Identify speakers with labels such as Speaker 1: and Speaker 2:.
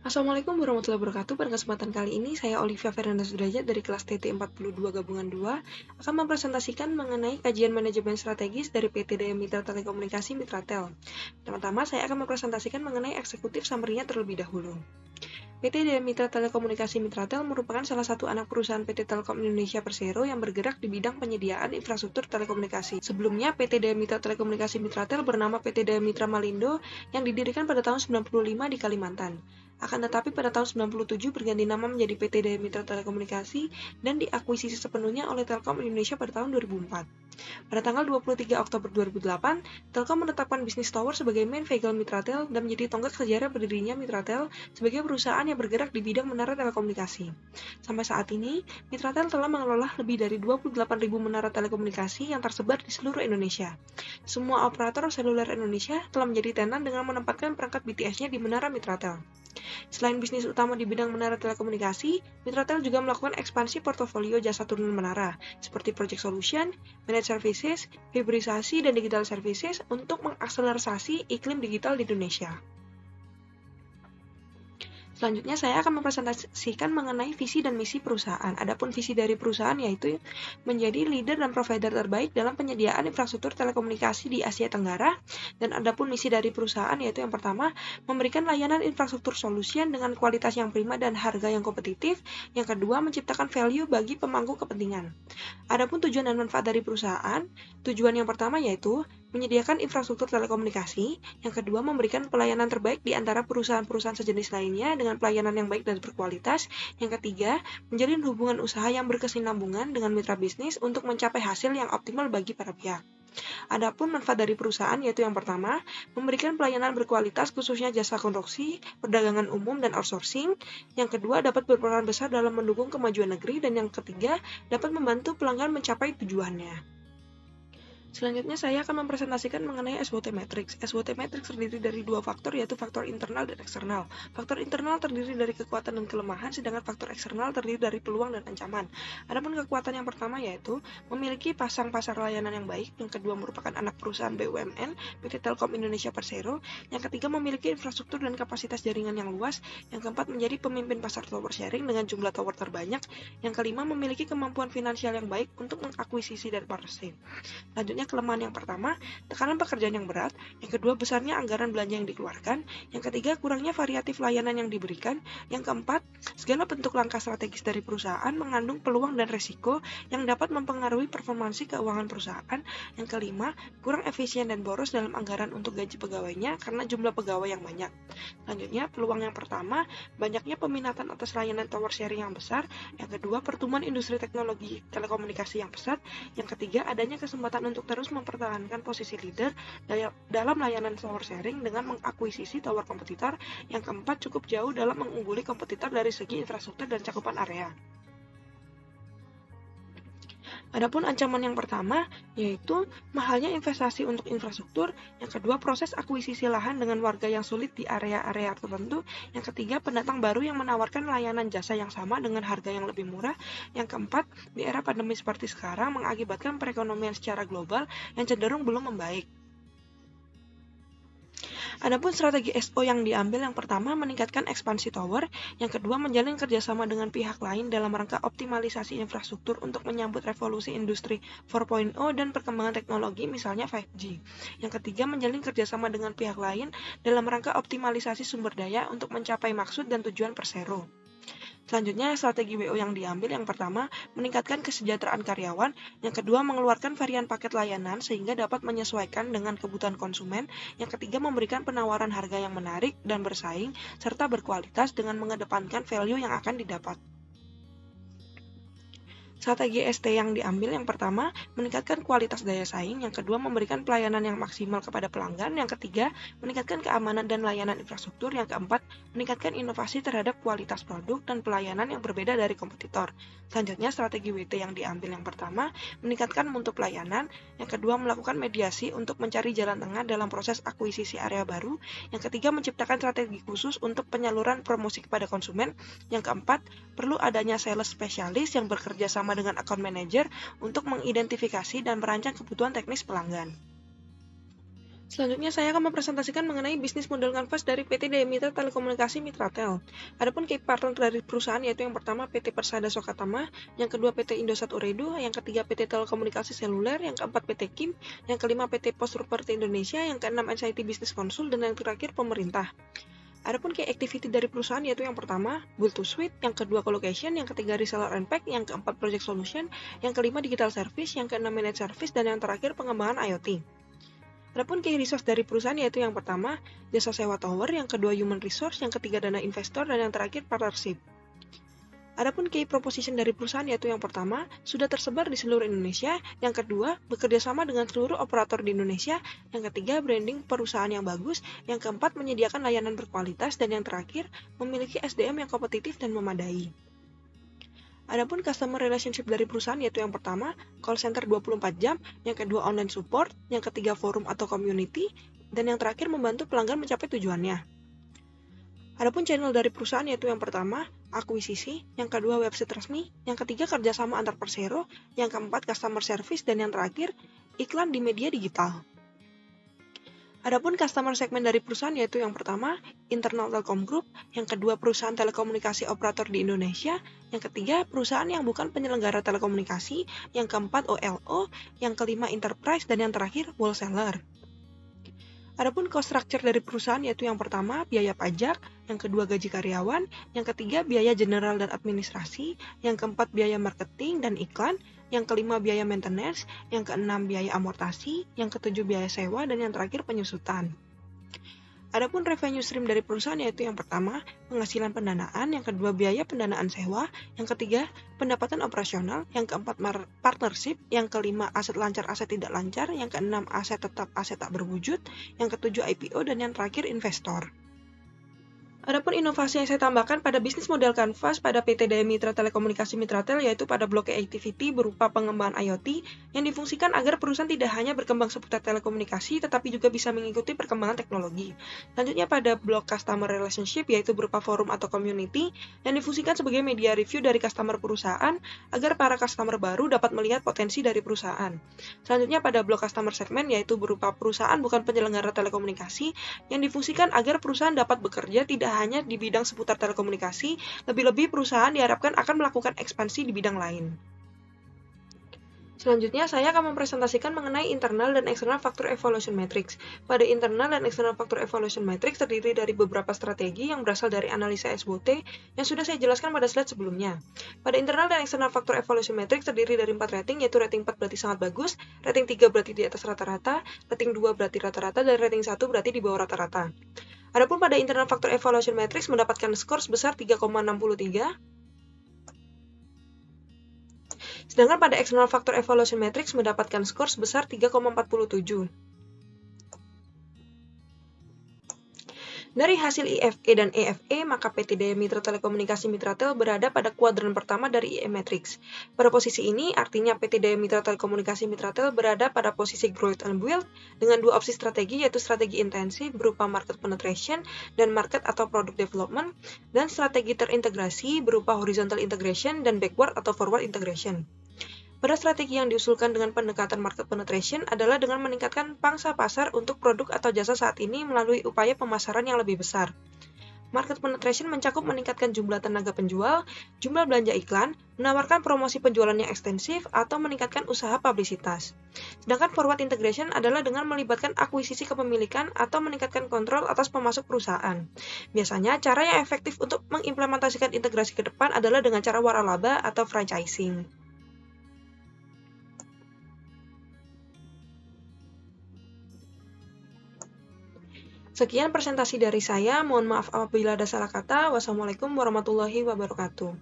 Speaker 1: Assalamualaikum warahmatullahi wabarakatuh. Pada kesempatan kali ini, saya Olivia Fernanda Sudrajat dari kelas TT 42 Gabungan 2 akan mempresentasikan mengenai kajian manajemen strategis dari PT Daya Mitra Telekomunikasi Mitratel. Pertama-tama, saya akan mempresentasikan mengenai eksekutif summary-nya terlebih dahulu. PT Daya Mitra Telekomunikasi Mitratel merupakan salah satu anak perusahaan PT Telkom Indonesia Persero yang bergerak di bidang penyediaan infrastruktur telekomunikasi. Sebelumnya, PT Daya Mitra Telekomunikasi Mitratel bernama PT Daya Mitra Malindo yang didirikan pada tahun 95 di Kalimantan. Akan tetapi pada tahun 97 berganti nama menjadi PT Daya Mitra Telekomunikasi dan diakuisisi sepenuhnya oleh Telkom Indonesia pada tahun 2004. Pada tanggal 23 Oktober 2008, Telkom menetapkan bisnis tower sebagai main vehicle Mitratel dan menjadi tonggak sejarah berdirinya Mitratel sebagai perusahaan yang bergerak di bidang menara telekomunikasi. Sampai saat ini, Mitratel telah mengelola lebih dari 28.000 menara telekomunikasi yang tersebar di seluruh Indonesia. Semua operator seluler Indonesia telah menjadi tenan dengan menempatkan perangkat BTS-nya di menara Mitratel. Selain bisnis utama di bidang menara telekomunikasi, Mitratel juga melakukan ekspansi portofolio jasa turunan menara, seperti Project Solution, Managed Services, hibrisasi, dan Digital Services untuk mengakselerasi iklim digital di Indonesia. Selanjutnya saya akan mempresentasikan mengenai visi dan misi perusahaan. Adapun visi dari perusahaan yaitu menjadi leader dan provider terbaik dalam penyediaan infrastruktur telekomunikasi di Asia Tenggara. Dan adapun misi dari perusahaan yaitu yang pertama, memberikan layanan infrastruktur solution dengan kualitas yang prima dan harga yang kompetitif. Yang kedua, menciptakan value bagi pemangku kepentingan. Adapun tujuan dan manfaat dari perusahaan, tujuan yang pertama yaitu menyediakan infrastruktur telekomunikasi, yang kedua memberikan pelayanan terbaik di antara perusahaan-perusahaan sejenis lainnya dengan pelayanan yang baik dan berkualitas, yang ketiga menjalin hubungan usaha yang berkesinambungan dengan mitra bisnis untuk mencapai hasil yang optimal bagi para pihak. Adapun manfaat dari perusahaan yaitu yang pertama, memberikan pelayanan berkualitas khususnya jasa konstruksi, perdagangan umum, dan outsourcing. Yang kedua, dapat berperan besar dalam mendukung kemajuan negeri, dan yang ketiga, dapat membantu pelanggan mencapai tujuannya. Selanjutnya saya akan mempresentasikan mengenai SWOT Matrix. SWOT Matrix terdiri dari dua faktor yaitu faktor internal dan eksternal. Faktor internal terdiri dari kekuatan dan kelemahan, sedangkan faktor eksternal terdiri dari peluang dan ancaman. Adapun kekuatan yang pertama yaitu memiliki pasang pasar layanan yang baik, yang kedua merupakan anak perusahaan BUMN PT Telkom Indonesia Persero, yang ketiga memiliki infrastruktur dan kapasitas jaringan yang luas, yang keempat menjadi pemimpin pasar tower sharing dengan jumlah tower terbanyak, yang kelima memiliki kemampuan finansial yang baik untuk mengakuisisi dan partnership. Selanjutnya kelemahan yang pertama, tekanan pekerjaan yang berat, yang kedua besarnya anggaran belanja yang dikeluarkan, yang ketiga kurangnya variatif layanan yang diberikan, yang keempat segala bentuk langkah strategis dari perusahaan mengandung peluang dan risiko yang dapat mempengaruhi performansi keuangan perusahaan, yang kelima kurang efisien dan boros dalam anggaran untuk gaji pegawainya karena jumlah pegawai yang banyak. Selanjutnya peluang yang pertama, banyaknya peminatan atas layanan tower sharing yang besar, yang kedua pertumbuhan industri teknologi telekomunikasi yang pesat, yang ketiga adanya kesempatan untuk terus mempertahankan posisi leader dalam layanan tower sharing dengan mengakuisisi tower kompetitor, yang keempat cukup jauh dalam mengungguli kompetitor dari segi infrastruktur dan cakupan area. Adapun ancaman yang pertama yaitu mahalnya investasi untuk infrastruktur, yang kedua proses akuisisi lahan dengan warga yang sulit di area-area tertentu, yang ketiga pendatang baru yang menawarkan layanan jasa yang sama dengan harga yang lebih murah, yang keempat di era pandemi seperti sekarang mengakibatkan perekonomian secara global yang cenderung belum membaik. Adapun strategi SO yang diambil yang pertama meningkatkan ekspansi tower, yang kedua menjalin kerjasama dengan pihak lain dalam rangka optimalisasi infrastruktur untuk menyambut revolusi industri 4.0 dan perkembangan teknologi misalnya 5G. Yang ketiga menjalin kerjasama dengan pihak lain dalam rangka optimalisasi sumber daya untuk mencapai maksud dan tujuan Persero. Selanjutnya, strategi WO yang diambil yang pertama, meningkatkan kesejahteraan karyawan, yang kedua, mengeluarkan varian paket layanan sehingga dapat menyesuaikan dengan kebutuhan konsumen, yang ketiga, memberikan penawaran harga yang menarik dan bersaing, serta berkualitas dengan mengedepankan value yang akan didapat. Strategi ST yang diambil yang pertama, meningkatkan kualitas daya saing, yang kedua memberikan pelayanan yang maksimal kepada pelanggan, yang ketiga meningkatkan keamanan dan layanan infrastruktur, yang keempat meningkatkan inovasi terhadap kualitas produk dan pelayanan yang berbeda dari kompetitor. Selanjutnya strategi WT yang diambil yang pertama, meningkatkan mutu pelayanan, yang kedua melakukan mediasi untuk mencari jalan tengah dalam proses akuisisi area baru, yang ketiga menciptakan strategi khusus untuk penyaluran promosi kepada konsumen, yang keempat perlu adanya sales spesialis yang bekerja sama dengan account manager untuk mengidentifikasi dan merancang kebutuhan teknis pelanggan. Selanjutnya saya akan mempresentasikan mengenai bisnis model kanvas dari PT Daya Mitra Telekomunikasi Mitratel. Adapun key partner dari perusahaan yaitu yang pertama PT Persada Sokatama, yang kedua PT Indosat Uredo, yang ketiga PT Telekomunikasi Seluler, yang keempat PT Kim, yang kelima PT Pos Properti Indonesia, yang keenam NCIT Business Consul, dan yang terakhir pemerintah. Adapun key activity dari perusahaan yaitu yang pertama build to suite, yang kedua colocation, yang ketiga reseller and pack, yang keempat project solution, yang kelima digital service, yang keenam managed service, dan yang terakhir pengembangan IoT. Adapun key resource dari perusahaan yaitu yang pertama, jasa sewa tower, yang kedua human resource, yang ketiga dana investor, dan yang terakhir partnership. Adapun key proposition dari perusahaan yaitu yang pertama, sudah tersebar di seluruh Indonesia, yang kedua, bekerja sama dengan seluruh operator di Indonesia, yang ketiga, branding perusahaan yang bagus, yang keempat, menyediakan layanan berkualitas, dan yang terakhir, memiliki SDM yang kompetitif dan memadai. Adapun customer relationship dari perusahaan yaitu yang pertama, call center 24 jam, yang kedua online support, yang ketiga forum atau community, dan yang terakhir membantu pelanggan mencapai tujuannya. Adapun channel dari perusahaan yaitu yang pertama, akuisisi, yang kedua website resmi, yang ketiga kerjasama antar persero, yang keempat customer service, dan yang terakhir iklan di media digital. Adapun customer segmen dari perusahaan yaitu yang pertama, internal Telkom Group, yang kedua perusahaan telekomunikasi operator di Indonesia, yang ketiga perusahaan yang bukan penyelenggara telekomunikasi, yang keempat OLO, yang kelima enterprise, dan yang terakhir wholesaler. Adapun cost structure dari perusahaan yaitu yang pertama biaya pajak, yang kedua gaji karyawan, yang ketiga biaya general dan administrasi, yang keempat biaya marketing dan iklan, yang kelima biaya maintenance, yang keenam biaya amortasi, yang ketujuh biaya sewa, dan yang terakhir penyusutan. Adapun revenue stream dari perusahaan yaitu yang pertama penghasilan pendanaan, yang kedua biaya pendanaan sewa, yang ketiga pendapatan operasional, yang keempat partnership, yang kelima aset lancar aset tidak lancar, yang keenam aset tetap aset tak berwujud, yang ketujuh IPO, dan yang terakhir investor. Adapun inovasi yang saya tambahkan pada bisnis model kanvas pada PT Daya Mitra Telekomunikasi Mitratel yaitu pada blok activity berupa pengembangan IoT yang difungsikan agar perusahaan tidak hanya berkembang seputar telekomunikasi tetapi juga bisa mengikuti perkembangan teknologi. Selanjutnya pada blok customer relationship yaitu berupa forum atau community yang difungsikan sebagai media review dari customer perusahaan agar para customer baru dapat melihat potensi dari perusahaan. Selanjutnya pada blok customer segment yaitu berupa perusahaan bukan penyelenggara telekomunikasi yang difungsikan agar perusahaan dapat bekerja tidak hanya di bidang seputar telekomunikasi, lebih-lebih perusahaan diharapkan akan melakukan ekspansi di bidang lain. Selanjutnya, saya akan mempresentasikan mengenai internal dan external factor evaluation matrix. Pada internal dan external factor evaluation matrix terdiri dari beberapa strategi yang berasal dari analisa SWOT yang sudah saya jelaskan pada slide sebelumnya. Pada internal dan external factor evaluation matrix terdiri dari 4 rating, yaitu rating 4 berarti sangat bagus, rating 3 berarti di atas rata-rata, rating 2 berarti rata-rata, dan rating 1 berarti di bawah rata-rata. Adapun pada internal factor evaluation matrix mendapatkan skor sebesar 3,63, sedangkan pada external factor evaluation matrix mendapatkan skor sebesar 3,47. Dari hasil IFE dan EFE, maka PT Daya Mitra Telekomunikasi Mitratel berada pada kuadran pertama dari IE Matrix. Pada posisi ini, artinya PT Daya Mitra Telekomunikasi Mitratel berada pada posisi growth and build dengan dua opsi strategi, yaitu strategi intensif berupa market penetration dan market atau product development, dan strategi terintegrasi berupa horizontal integration dan backward atau forward integration. Pada strategi yang diusulkan dengan pendekatan market penetration adalah dengan meningkatkan pangsa pasar untuk produk atau jasa saat ini melalui upaya pemasaran yang lebih besar. Market penetration mencakup meningkatkan jumlah tenaga penjual, jumlah belanja iklan, menawarkan promosi penjualan yang ekstensif, atau meningkatkan usaha publisitas. Sedangkan forward integration adalah dengan melibatkan akuisisi kepemilikan atau meningkatkan kontrol atas pemasok perusahaan. Biasanya, cara yang efektif untuk mengimplementasikan integrasi ke depan adalah dengan cara waralaba atau franchising. Sekian presentasi dari saya, mohon maaf apabila ada salah kata. Wassalamualaikum warahmatullahi wabarakatuh.